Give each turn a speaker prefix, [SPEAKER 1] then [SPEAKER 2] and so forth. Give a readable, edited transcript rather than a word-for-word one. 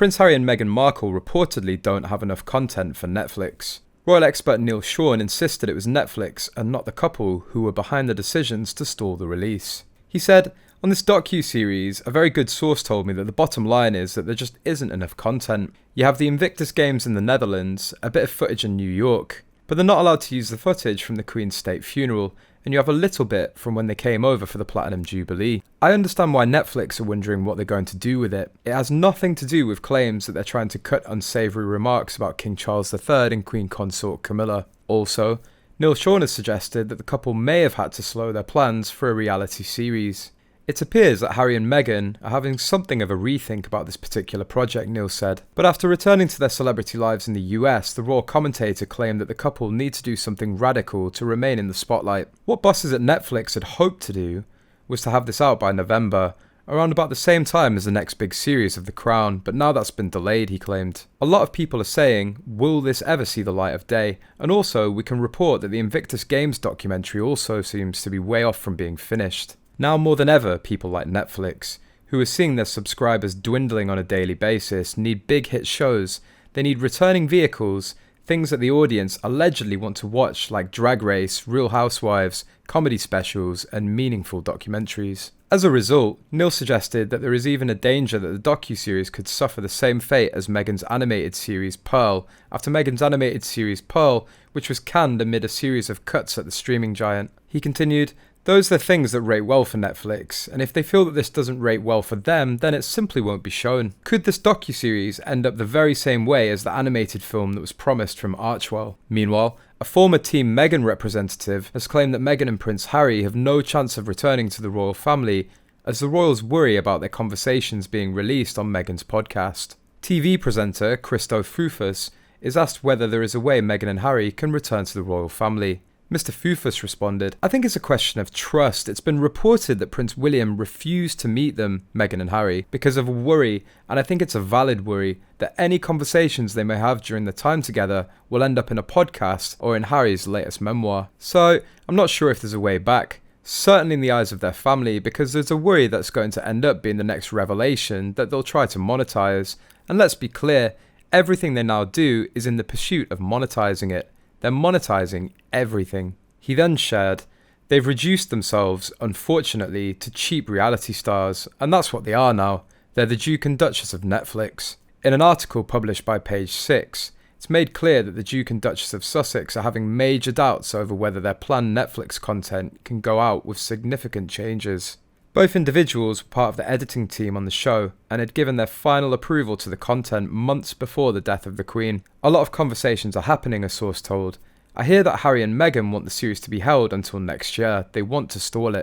[SPEAKER 1] Prince Harry and Meghan Markle reportedly don't have enough content for Netflix. Royal expert Neil Sean insisted it was Netflix and not the couple who were behind the decisions to stall the release. He said, "On this docu-series, a very good source told me that the bottom line is that there just isn't enough content. You have the Invictus Games in the Netherlands, a bit of footage in New York, but they're not allowed to use the footage from the Queen's state funeral, and you have a little bit from when they came over for the Platinum Jubilee. I understand why Netflix are wondering what they're going to do with it. It has nothing to do with claims that they're trying to cut unsavoury remarks about King Charles III and Queen Consort Camilla. Also, Neil Sean has suggested that the couple may have had to slow their plans for a reality series. It appears that Harry and Meghan are having something of a rethink about this particular project, Neil said. But after returning to their celebrity lives in the US, the royal commentator claimed that the couple need to do something radical to remain in the spotlight. What bosses at Netflix had hoped to do was to have this out by November, around about the same time as the next big series of The Crown, but now that's been delayed, he claimed. A lot of people are saying, will this ever see the light of day? And also, we can report that the Invictus Games documentary also seems to be way off from being finished. Now more than ever, people like Netflix, who are seeing their subscribers dwindling on a daily basis, need big hit shows. They need returning vehicles, things that the audience allegedly want to watch, like Drag Race, Real Housewives, comedy specials, and meaningful documentaries. As a result, Neil suggested that there is even a danger that the docu-series could suffer the same fate as Meghan's animated series Pearl, after Meghan's animated series Pearl, which was canned amid a series of cuts at the streaming giant. He continued, "Those are the things that rate well for Netflix, and if they feel that this doesn't rate well for them, then it simply won't be shown." Could this docu-series end up the very same way as the animated film that was promised from Archwell? Meanwhile, a former Team Meghan representative has claimed that Meghan and Prince Harry have no chance of returning to the royal family, as the royals worry about their conversations being released on Meghan's podcast. TV presenter Christo Fufus is asked whether there is a way Meghan and Harry can return to the royal family. Mr. Fufus responded, "I think it's a question of trust. It's been reported that Prince William refused to meet them, Meghan and Harry, because of a worry, and I think it's a valid worry, that any conversations they may have during their time together will end up in a podcast or in Harry's latest memoir. So, I'm not sure if there's a way back. Certainly in the eyes of their family, because there's a worry that's going to end up being the next revelation that they'll try to monetize. And let's be clear, everything they now do is in the pursuit of monetizing it. They're monetizing everything." He then shared, "They've reduced themselves, unfortunately, to cheap reality stars, and that's what they are now. They're the Duke and Duchess of Netflix." In an article published by Page 6, it's made clear that the Duke and Duchess of Sussex are having major doubts over whether their planned Netflix content can go out with significant changes. Both individuals were part of the editing team on the show and had given their final approval to the content months before the death of the Queen. "A lot of conversations are happening," a source told. "I hear that Harry and Meghan want the series to be held until next year. They want to stall it."